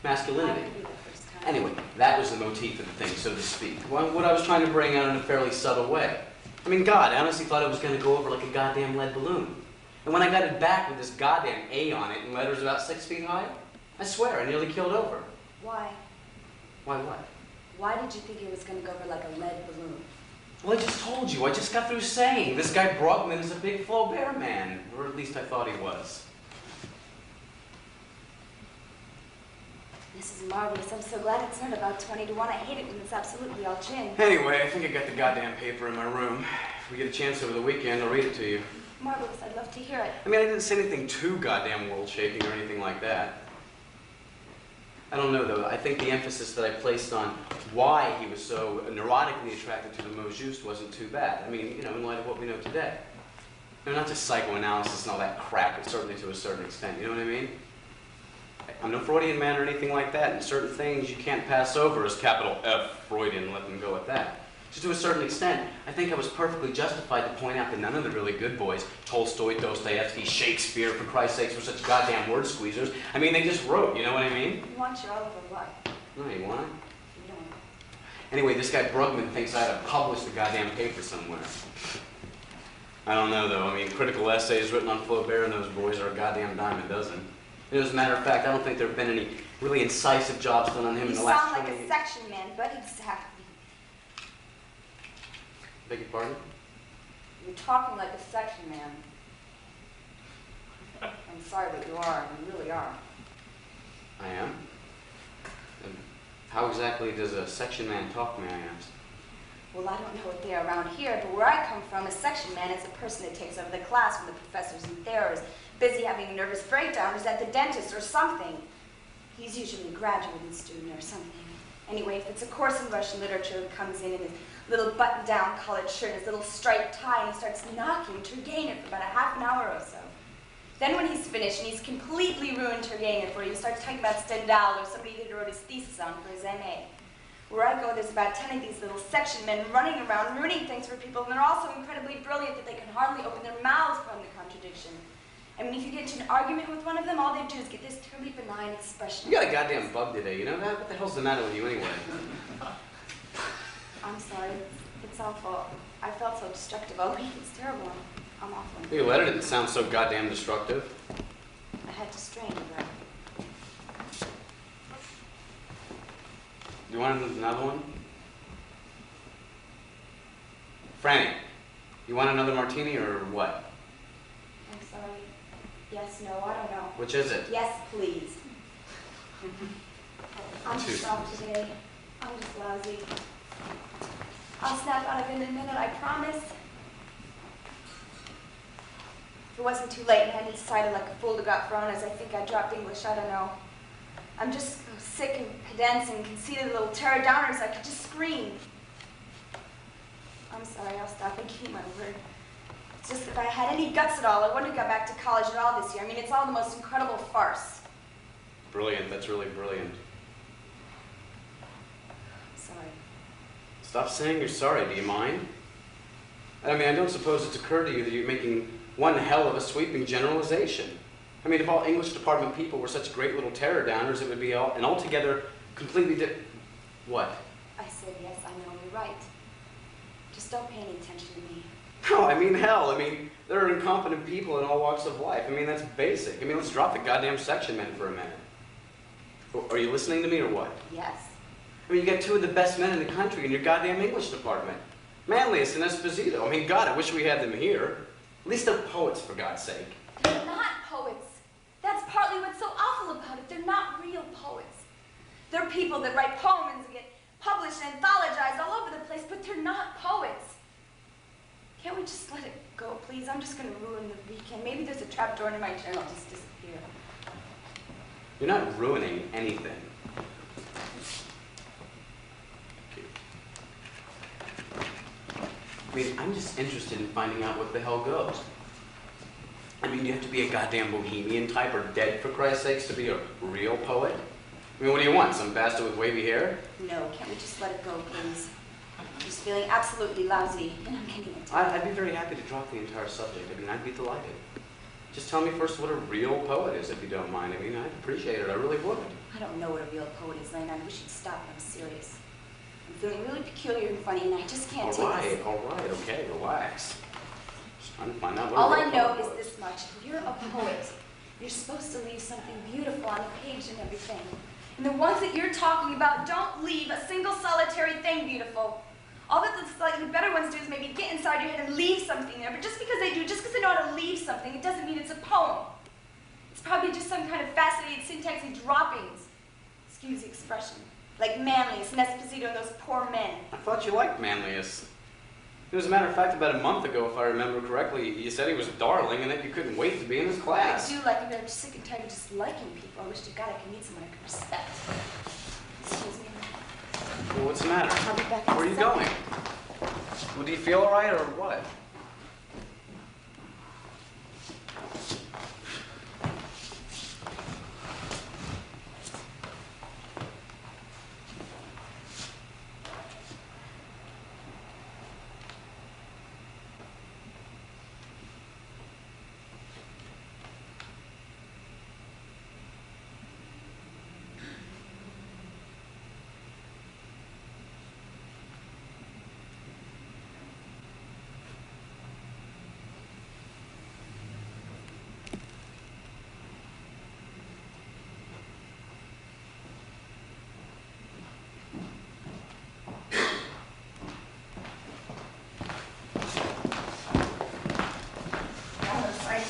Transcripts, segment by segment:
masculinity. Anyway, that was the motif of the thing, so to speak. What I was trying to bring out in a fairly subtle way. I mean, God, I honestly thought it was going to go over like a goddamn lead balloon. And when I got it back with this goddamn A on it and letters about 6 feet high, I swear I nearly killed over. Why? Why what? Why did you think it was going to go over like a lead balloon? Well, I just told you. I just got through saying this guy Brugman is a big Flaubert man. Or at least I thought he was. This is marvelous. I'm so glad it's not about 20 to 1. I hate it when it's absolutely all gin. Anyway, I think I got the goddamn paper in my room. If we get a chance over the weekend, I'll read it to you. Marvelous. I'd love to hear it. I mean, I didn't say anything too goddamn world-shaking or anything like that. I don't know, though. I think the emphasis that I placed on why he was so neurotically attracted to the mot juste wasn't too bad. I mean, you know, in light of what we know today. You know, not just psychoanalysis and all that crap, but certainly to a certain extent. You know what I mean? I'm no Freudian man or anything like that, and certain things you can't pass over as capital F Freudian and let them go at that. Just to a certain extent, I think I was perfectly justified to point out that none of the really good boys, Tolstoy, Dostoevsky, Shakespeare, for Christ's sakes, were such goddamn word squeezers. I mean, they just wrote, you know what I mean? You want your Oliver what? No, you want it? You don't. Anyway, this guy Brugman thinks I ought to publish the goddamn paper somewhere. I don't know, though. I mean, critical essays written on Flaubert and those boys are a goddamn dime a dozen. As a matter of fact, I don't think there have been any really incisive jobs done on him in the last 20 years. You sound like a section man, but exactly. Beg your pardon? You're talking like a section man. I'm sorry, but you are. You really are. I am? And how exactly does a section man talk, may I ask? Well, I don't know what they are around here, but where I come from, a section man is a person that takes over the class when the professor's in there, or is busy having a nervous breakdown, or is at the dentist or something. He's usually a graduating student or something. Anyway, if it's a course in Russian literature, he comes in his little button-down collared shirt, his little striped tie, and he starts knocking Turgenev for about a half an hour or so. Then when he's finished, and he's completely ruined Turgenev for you, he starts talking about Stendhal or somebody that he wrote his thesis on for his MA. Where I go, there's about 10 of these little section men running around, ruining things for people, and they're all so incredibly brilliant that they can hardly open their mouths from the contradiction. I mean, if you get into an argument with one of them, all they do is get this terribly benign expression. You got a goddamn bug today, you know that? What the hell's the matter with you anyway? I'm sorry. It's awful. I felt so destructive all week. It's terrible. I'm awful. Your letter didn't sound so goddamn destructive. I had to strain it, right? You want another one? Franny, you want another martini or what? I'm sorry. Yes, no, I don't know. Which is it? Yes, please. I'm just off today. I'm just lousy. I'll snap out of it in a minute, I promise. If it wasn't too late and I hadn't decided like a fool to got thrown as I think I dropped English, I don't know. I'm just so sick and pedants and conceited little terror downers, I could just scream. I'm sorry, I'll stop and keep my word. It's just if I had any guts at all, I wouldn't have got back to college at all this year. I mean, it's all the most incredible farce. Brilliant, that's really brilliant. Sorry. Stop saying you're sorry, do you mind? I mean, I don't suppose it's occurred to you that you're making one hell of a sweeping generalization. I mean, if all English department people were such great little terror downers, it would be an altogether completely What? I said yes, I know, you're right. Just don't pay any attention to me. No, I mean, hell, I mean, there are incompetent people in all walks of life. I mean, that's basic. I mean, let's drop the goddamn section men for a minute. Are you listening to me or what? Yes. I mean, you got two of the best men in the country in your goddamn English department. Manlius and Esposito. I mean, God, I wish we had them here. At least they're poets, for God's sake. They're not poets. That's partly what's so awful about it. They're not real poets. They're people that write poems and get published and anthologized all over the place, but they're not poets. Can't we just let it go, please? I'm just going to ruin the weekend. Maybe there's a trapdoor in my journal. Just disappear. You're not ruining anything. I mean, I'm just interested in finding out what the hell goes. I mean, you have to be a goddamn bohemian type or dead, for Christ's sakes, to be a real poet? I mean, what do you want, some bastard with wavy hair? No, can't we just let it go, please? I'm just feeling absolutely lousy, and I'm getting it. I'd be very happy to drop the entire subject. I mean, I'd be delighted. Just tell me first what a real poet is, if you don't mind. I mean, I'd appreciate it. I really would. I don't know what a real poet is, Lane. I wish you'd stop. I'm serious. I'm feeling really peculiar and funny, and I just can't take this. All right, okay, relax. Just trying to find out what All a I real know poet is was. this much. If you're a poet, you're supposed to leave something beautiful on the page and everything. And the ones that you're talking about don't leave a single solitary thing beautiful. All that the slightly better ones do is maybe get inside your head and leave something there. But just because they do, just because they know how to leave something, it doesn't mean it's a poem. It's probably just some kind of fascinating syntaxy droppings. Excuse the expression. Like Manlius and Esposito and those poor men. I thought you liked Manlius. As a matter of fact, about a month ago, if I remember correctly, you said he was a darling and that you couldn't wait to be in his class. I do like him, but I'm just sick and tired of just liking people. I wish to God I could meet someone I could respect. Excuse me. Well, what's the matter? I'll be back in Where are a you second. going? Well, do you feel all right or what?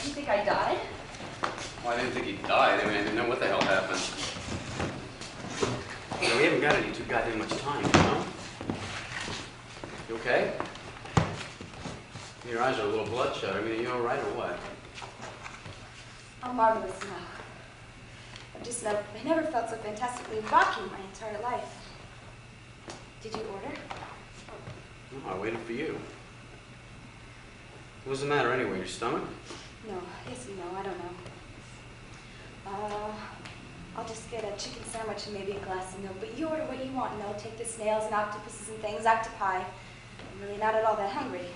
You think I died? Well, I didn't think he died. I mean, I didn't know what the hell happened. You know, we haven't got any too goddamn much time, you know? You okay? Your eyes are a little bloodshot. I mean, are you all right or what? I'm marvelous now. I never felt so fantastically rocky in my entire life. Did you order? No, I waited for you. What was the matter anyway? Your stomach? No, yes and no, I don't know. I'll just get a chicken sandwich and maybe a glass of milk, but you order what you want and I'll take the snails and octopuses and things, octopi. I'm really not at all that hungry.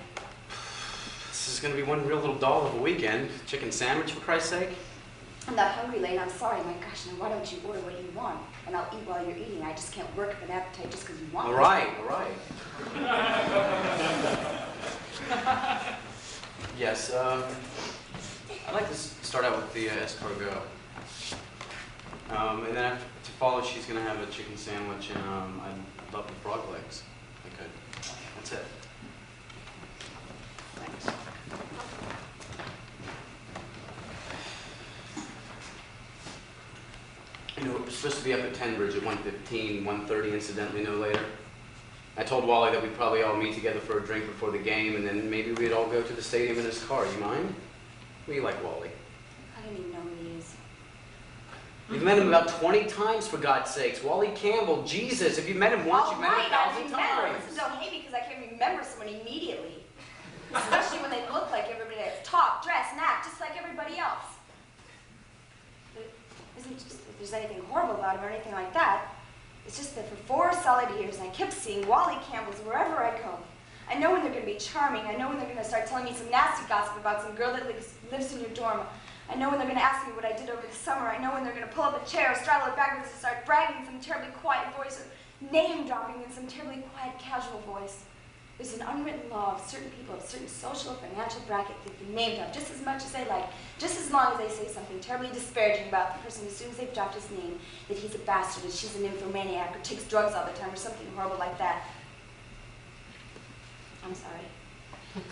This is gonna be one real little doll of a weekend. Chicken sandwich, for Christ's sake? I'm not hungry, Lane, I'm sorry. My gosh, now why don't you order what you want? And I'll eat while you're eating. I just can't work up an appetite just because you want All it. right, all right. Yes, I'd like to start out with the escargot. And then to follow, she's going to have a chicken sandwich, and I'd love the frog legs. If I could. That's it. Thanks. You know, we're supposed to be up at Tenbridge at 1:15, 1:30, incidentally, no later. I told Wally that we'd probably all meet together for a drink before the game, and then maybe we'd all go to the stadium in his car. You mind? Well, you like Wally. I don't even know who he is. You've met him about 20 times, for God's sakes. Wally Campbell, Jesus, if you've met him once, you've met him 1,000 times. Listen, don't hate me because I can remember someone immediately. Especially when they look like everybody else. Talk, dress, and act just like everybody else. It isn't just that there's anything horrible about him or anything like that. It's just that for 4 solid years, I kept seeing Wally Campbells wherever I go. I know when they're going to be charming. I know when they're going to start telling me some nasty gossip about some girl that lives in your dorm. I know when they're going to ask me what I did over the summer. I know when they're going to pull up a chair, straddle it backwards, and start bragging in some terribly quiet voice, or name-dropping in some terribly quiet, casual voice. There's an unwritten law of certain people of certain social or financial bracket that can be named up just as much as they like, just as long as they say something terribly disparaging about the person as soon as they've dropped his name, that he's a bastard, that she's an infomaniac, or takes drugs all the time, or something horrible like that. I'm sorry. It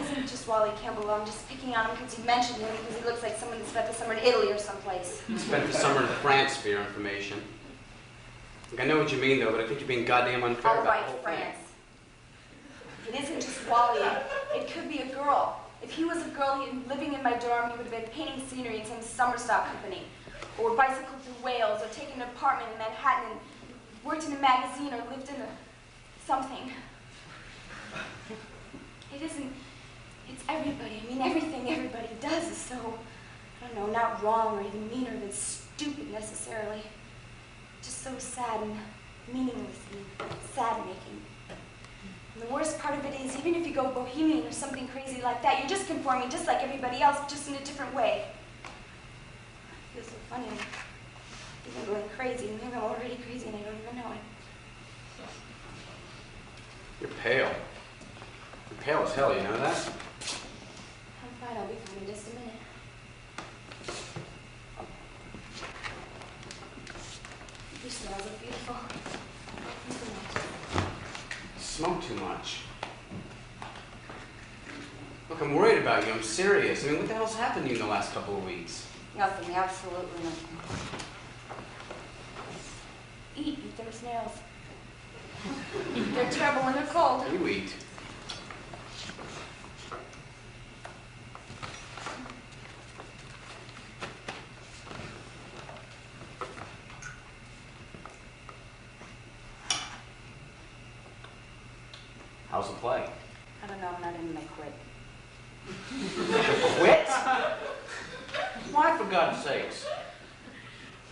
isn't just Wally Campbell. I'm just picking on him because you mentioned him, because he looks like someone that spent the summer in Italy or someplace. Spent the summer in France, for your information. Look, I know what you mean, though, but I think you're being goddamn unfair All about right, the whole France. It isn't just Wally. It could be a girl. If he was a girl living in my dorm, he would have been painting scenery in some summer stock company, or bicycled through Wales, or taken an apartment in Manhattan, and worked in a magazine, or lived in something. It isn't, it's everybody. I mean, everything everybody does is so, I don't know, not wrong or even mean or even stupid necessarily. Just so sad and meaningless and sad-making. And the worst part of it is, even if you go bohemian or something crazy like that, you're just conforming just like everybody else, just in a different way. It feels so funny. I'm going crazy, and maybe I'm already crazy and I don't even know it. You're pale. You're pale as hell, you know that? I'm fine, I'll be fine in just a minute. Your smells are beautiful. Smoke too much. Look, I'm worried about you. I'm serious. I mean, what the hell's happened to you in the last couple of weeks? Nothing, absolutely nothing. Eat them snails. They're terrible when they're cold. You eat. How's the play? I don't know, I'm not in, I quit. Quit? Why, for God's sakes?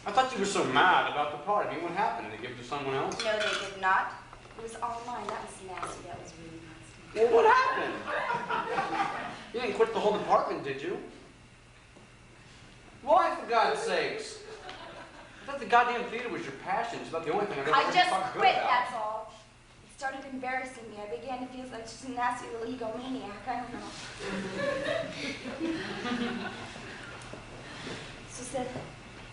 I thought you were so mad about the part. I mean, what happened? Did they give it to someone else? No, they did not. It was all mine. That was nasty. That was really nasty. Well, what happened? You didn't quit the whole department, did you? Why, for God's sakes? I thought the goddamn theater was your passion. It's about the only thing I've ever I heard just you talk good quit, about. that's all. It started embarrassing me. I began to feel like just a nasty little egomaniac. I don't know. It's just that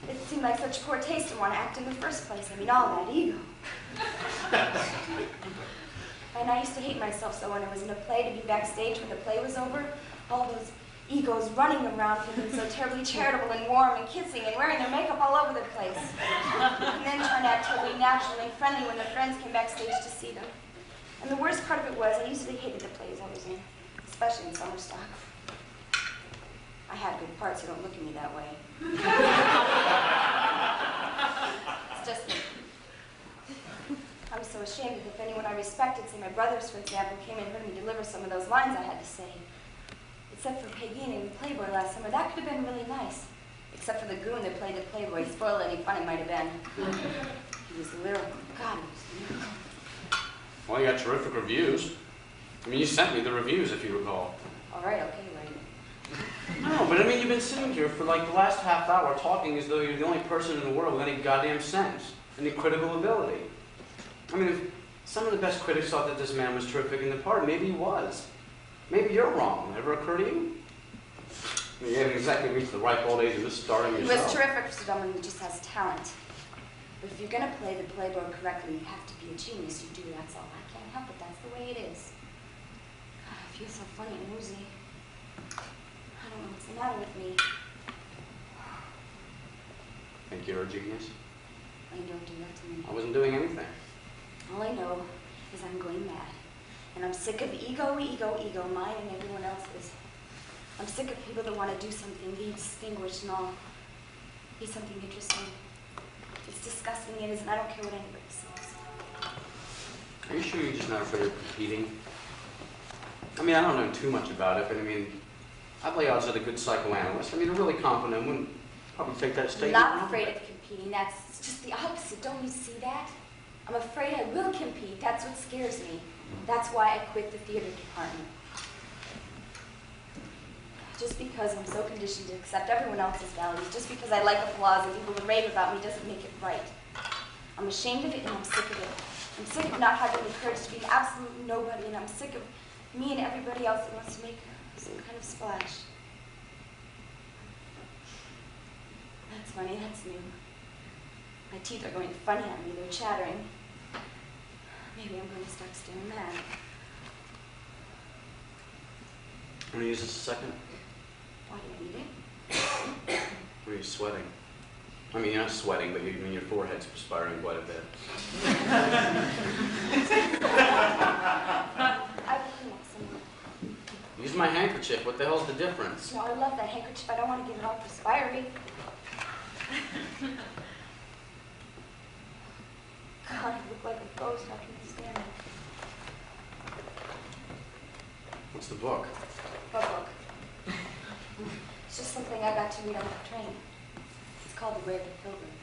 it seemed like such poor taste to want to act in the first place. I mean, all that ego. And I used to hate myself so when I was in a play, to be backstage when the play was over, all those egos running around feeling so terribly charitable and warm and kissing and wearing their makeup all over the place. And then trying to act totally natural and friendly when their friends came backstage to see them. And the worst part of it was I usually hated the plays I was in, especially in summer stock. I had good parts, so don't look at me that way. It's just that I was so ashamed that if anyone I respected, say my brothers, for example, came and heard me deliver some of those lines I had to say. Except for Peggy and Playboy last summer, that could have been really nice. Except for the goon that played the Playboy, he spoiled any fun it might have been. He was lyrical. God, he was lyrical. Well, you got terrific reviews. I mean, you sent me the reviews, if you recall. All right, okay, right. No, but I mean, you've been sitting here for like the last half hour talking as though you're the only person in the world with any goddamn sense, any critical ability. I mean, if some of the best critics thought that this man was terrific in the part, maybe he was. Maybe you're wrong. Ever occur to you? I mean, you haven't exactly reached the ripe old age of just starting yourself. He was terrific for someone who just has talent. But if you're going to play the Playboy correctly, you have to be a genius. You do, that's all. I can't help it. That's the way it is. God, I feel so funny and woozy. I don't know what's the matter with me. Think you're a genius? I don't do that to me. I wasn't doing anything. All I know is I'm going mad. And I'm sick of ego, mine and everyone else's. I'm sick of people that want to do something, be distinguished and all. Be something interesting. It's disgusting, it is, and I don't care what anybody says. Are you sure you're just not afraid of competing? I mean, I don't know too much about it, but I mean, I'd lay odds that a good psychoanalyst, I mean, a really competent wouldn't probably take that I'm statement. not afraid of competing. That's just the opposite. Don't you see that? I'm afraid I will compete. That's what scares me. That's why I quit the theater department. Just because I'm so conditioned to accept everyone else's values, just because I like applause and people would rave about me doesn't make it right. I'm ashamed of it and I'm sick of it. I'm sick of not having the courage to be an absolute nobody, and I'm sick of me and everybody else that wants to make some kind of splash. That's funny, that's new. My teeth are going funny on me, they're chattering. Maybe I'm going to start staring mad. Want to use this a second? Why do I need it? Well, you're sweating. I mean, you're not sweating, but I mean, your forehead's perspiring quite a bit. I will clean up somewhere. Use my handkerchief. What the hell's the difference? No, I love that handkerchief. I don't want to get it all perspiring. God, I look like a ghost. I can't stand it. What's the book? What book? It's just something I got to read on the train. It's called The Way of the Pilgrim.